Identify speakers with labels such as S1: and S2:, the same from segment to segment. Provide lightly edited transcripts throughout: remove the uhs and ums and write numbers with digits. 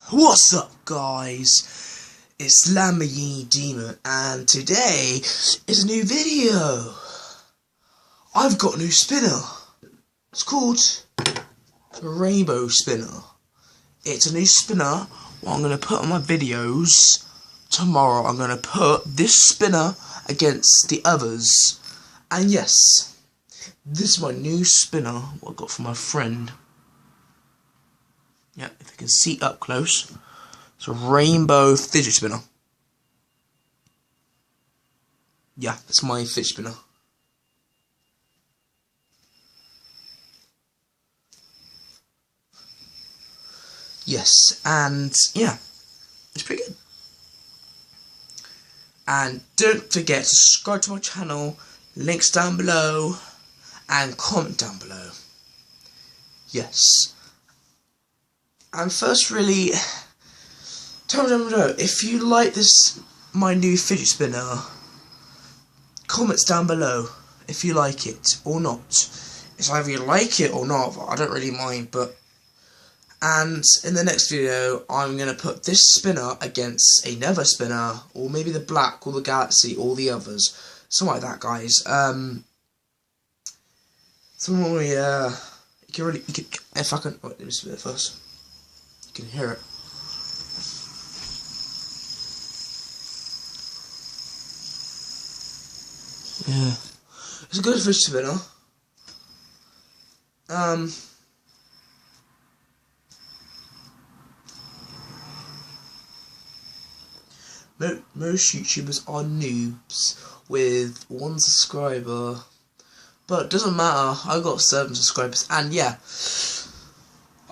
S1: What's up, guys? It's Lamborghini Demon, and today is a new video. I've got a new spinner. It's called the Rainbow Spinner. It's a new spinner. What I'm going to put on my videos tomorrow. I'm going to put this spinner against the others. And yes, this is my new spinner, what I got from my friend. Yeah, if you can see up close, it's a rainbow fidget spinner. Yeah, that's my fidget spinner. Yes, and yeah, it's pretty good. And don't forget to subscribe to my channel, links down below, and comment down below. Yes. And first, really, tell me down below if you like this, my new fidget spinner. Comments down below if you like it or not. It's either you like it or not, I don't really mind. And in the next video, I'm going to put this spinner against another spinner, or maybe the Black, or the Galaxy, or the others. Something like that, guys. If I can, wait, let me spin it first. You can hear it. Yeah, it's a good fish spinner. Most YouTubers are noobs with 1 subscriber, but it doesn't matter. I got 7 subscribers, and yeah,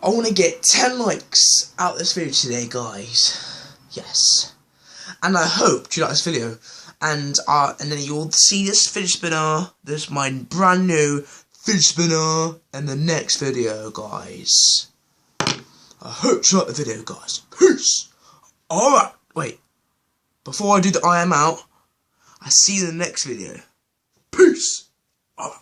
S1: I want to get 10 likes out of this video today, guys. Yes, and I hope you like this video, and then you'll see this fidget spinner. This is my brand new fidget spinner in the next video, guys. I hope you like the video, guys. Peace. All right, wait. Before I do the I am out, I see you in the next video. Peace. All right.